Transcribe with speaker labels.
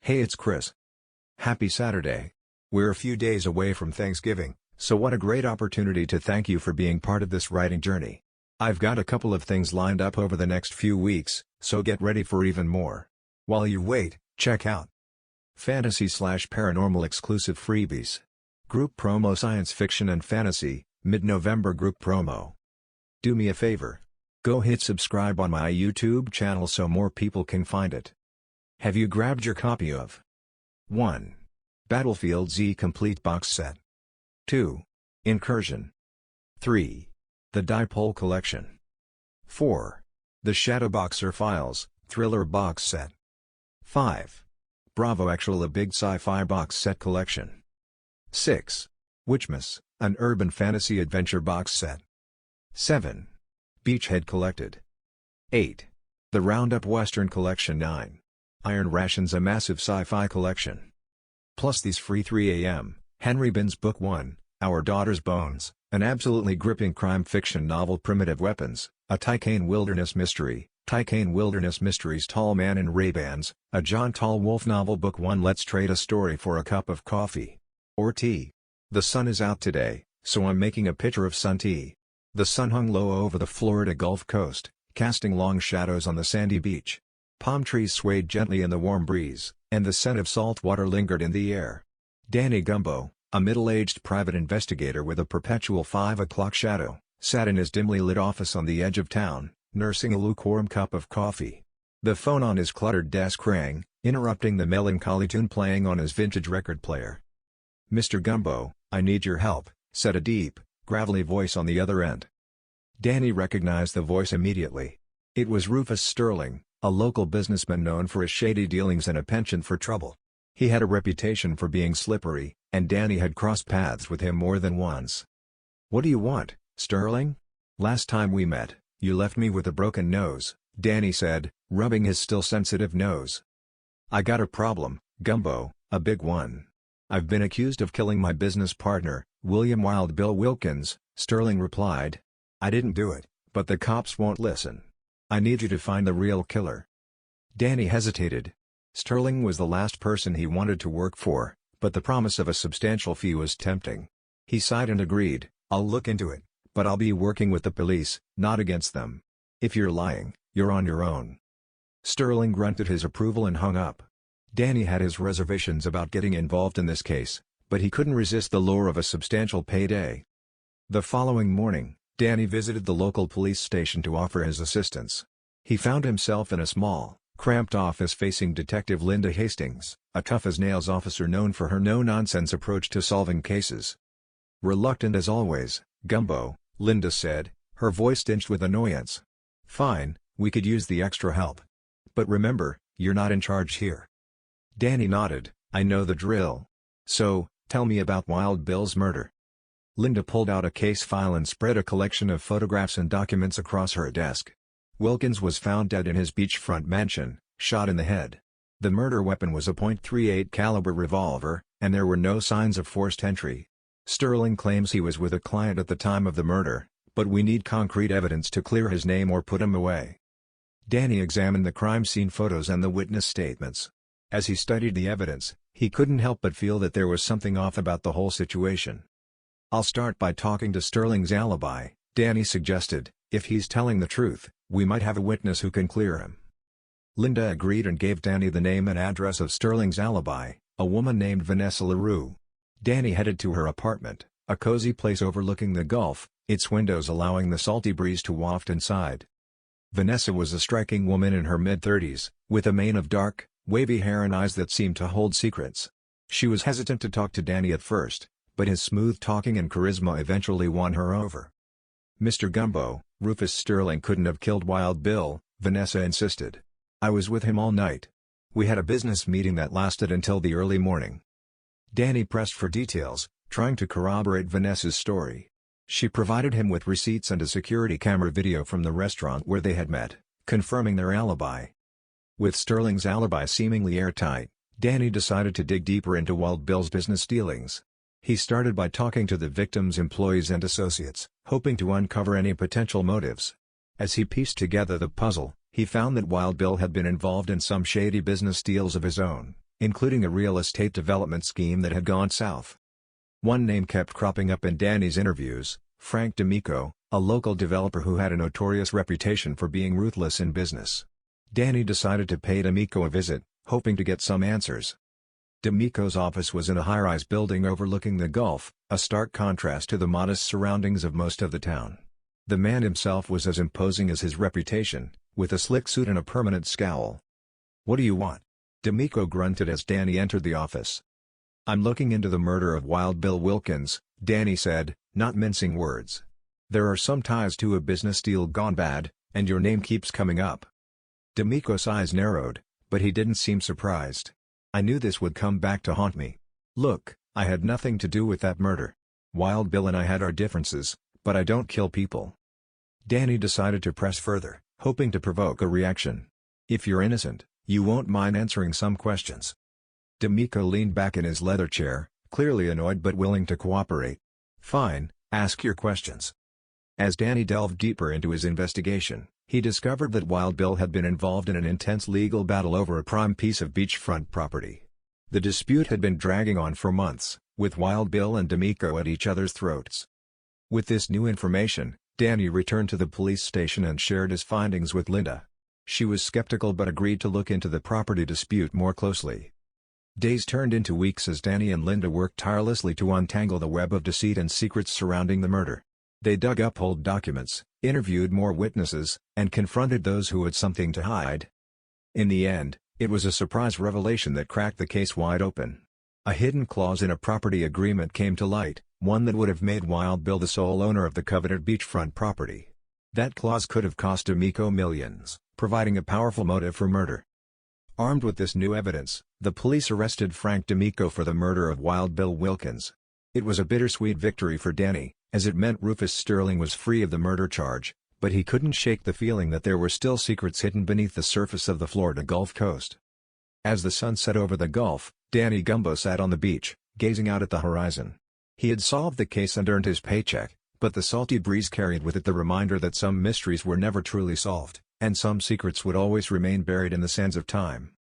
Speaker 1: Hey, it's Chris. Happy Saturday. We're a few days away from Thanksgiving, so what a great opportunity to thank you for being part of this writing journey. I've got a couple of things lined up over the next few weeks, so get ready for even more. While you wait, check out Fantasy/Paranormal exclusive freebies. Group promo science fiction and fantasy, mid-November group promo. Do me a favor. Go hit subscribe on my YouTube channel so more people can find it. Have you grabbed your copy of 1. Battlefield Z Complete Box Set, 2. Incursion, 3. The Dipole Collection, 4. The Shadowboxer Files, Thriller Box Set, 5. Bravo Actual A Big Sci-Fi Box Set Collection, 6. Witchmas, an Urban Fantasy Adventure Box Set, 7. Beachhead Collected, 8. The Roundup Western Collection 9. Iron Rations A Massive Sci-Fi Collection. Plus these free 3 a.m., Henry Bin's Book 1, Our Daughter's Bones, an absolutely gripping crime fiction novel Primitive Weapons, a Tycane Wilderness Mystery, Tycane Wilderness Mysteries Tall Man in Ray-Bans, a John Tall Wolfe novel Book 1 Let's Trade a Story for a Cup of Coffee. Or tea. The sun is out today, so I'm making a pitcher of sun tea. The sun hung low over the Florida Gulf Coast, casting long shadows on the sandy beach. Palm trees swayed gently in the warm breeze, and the scent of salt water lingered in the air. Danny Gumbo, a middle-aged private investigator with a perpetual 5 o'clock shadow, sat in his dimly lit office on the edge of town, nursing a lukewarm cup of coffee. The phone on his cluttered desk rang, interrupting the melancholy tune playing on his vintage record player. "Mr. Gumbo, I need your help," said a deep, gravelly voice on the other end. Danny recognized the voice immediately. It was Rufus Sterling, a local businessman known for his shady dealings and a penchant for trouble. He had a reputation for being slippery, and Danny had crossed paths with him more than once. "What do you want, Sterling? Last time we met, you left me with a broken nose," Danny said, rubbing his still sensitive nose. "I got a problem, Gumbo, a big one. I've been accused of killing my business partner, William Wild Bill Wilkins," Sterling replied. "I didn't do it, but the cops won't listen. I need you to find the real killer." Danny hesitated. Sterling was the last person he wanted to work for, but the promise of a substantial fee was tempting. He sighed and agreed, "I'll look into it, but I'll be working with the police, not against them. If you're lying, you're on your own." Sterling grunted his approval and hung up. Danny had his reservations about getting involved in this case, but he couldn't resist the lure of a substantial payday. The following morning, Danny visited the local police station to offer his assistance. He found himself in a small, cramped office facing Detective Linda Hastings, a tough-as-nails officer known for her no-nonsense approach to solving cases. "Reluctant as always, Gumbo," Linda said, her voice tinged with annoyance. "Fine, we could use the extra help. But remember, you're not in charge here." Danny nodded, "I know the drill. So, tell me about Wild Bill's murder." Linda pulled out a case file and spread a collection of photographs and documents across her desk. Wilkins was found dead in his beachfront mansion, shot in the head. The murder weapon was a .38 caliber revolver, and there were no signs of forced entry. Sterling claims he was with a client at the time of the murder, but we need concrete evidence to clear his name or put him away. Danny examined the crime scene photos and the witness statements. As he studied the evidence, he couldn't help but feel that there was something off about the whole situation. "I'll start by talking to Sterling's alibi," Danny suggested. "If he's telling the truth, we might have a witness who can clear him." Linda agreed and gave Danny the name and address of Sterling's alibi, a woman named Vanessa LaRue. Danny headed to her apartment, a cozy place overlooking the Gulf, its windows allowing the salty breeze to waft inside. Vanessa was a striking woman in her mid-30s, with a mane of dark, wavy hair and eyes that seemed to hold secrets. She was hesitant to talk to Danny at first, but his smooth talking and charisma eventually won her over. "Mr. Gumbo, Rufus Sterling couldn't have killed Wild Bill," Vanessa insisted. "I was with him all night. We had a business meeting that lasted until the early morning." Danny pressed for details, trying to corroborate Vanessa's story. She provided him with receipts and a security camera video from the restaurant where they had met, confirming their alibi. With Sterling's alibi seemingly airtight, Danny decided to dig deeper into Wild Bill's business dealings. He started by talking to the victim's employees and associates, hoping to uncover any potential motives. As he pieced together the puzzle, he found that Wild Bill had been involved in some shady business deals of his own, including a real estate development scheme that had gone south. One name kept cropping up in Danny's interviews: Frank D'Amico, a local developer who had a notorious reputation for being ruthless in business. Danny decided to pay D'Amico a visit, hoping to get some answers. D'Amico's office was in a high-rise building overlooking the Gulf, a stark contrast to the modest surroundings of most of the town. The man himself was as imposing as his reputation, with a slick suit and a permanent scowl. "What do you want?" D'Amico grunted as Danny entered the office. "I'm looking into the murder of Wild Bill Wilkins," Danny said, not mincing words. "There are some ties to a business deal gone bad, and your name keeps coming up." D'Amico's eyes narrowed, but he didn't seem surprised. "I knew this would come back to haunt me. Look, I had nothing to do with that murder. Wild Bill and I had our differences, but I don't kill people." Danny decided to press further, hoping to provoke a reaction. "If you're innocent, you won't mind answering some questions." D'Amico leaned back in his leather chair, clearly annoyed but willing to cooperate. "Fine, ask your questions." As Danny delved deeper into his investigation, he discovered that Wild Bill had been involved in an intense legal battle over a prime piece of beachfront property. The dispute had been dragging on for months, with Wild Bill and D'Amico at each other's throats. With this new information, Danny returned to the police station and shared his findings with Linda. She was skeptical but agreed to look into the property dispute more closely. Days turned into weeks as Danny and Linda worked tirelessly to untangle the web of deceit and secrets surrounding the murder. They dug up old documents, interviewed more witnesses, and confronted those who had something to hide. In the end, it was a surprise revelation that cracked the case wide open. A hidden clause in a property agreement came to light, one that would have made Wild Bill the sole owner of the coveted beachfront property. That clause could have cost D'Amico millions, providing a powerful motive for murder. Armed with this new evidence, the police arrested Frank D'Amico for the murder of Wild Bill Wilkins. It was a bittersweet victory for Danny, as it meant Rufus Sterling was free of the murder charge, but he couldn't shake the feeling that there were still secrets hidden beneath the surface of the Florida Gulf Coast. As the sun set over the Gulf, Danny Gumbo sat on the beach, gazing out at the horizon. He had solved the case and earned his paycheck, but the salty breeze carried with it the reminder that some mysteries were never truly solved, and some secrets would always remain buried in the sands of time.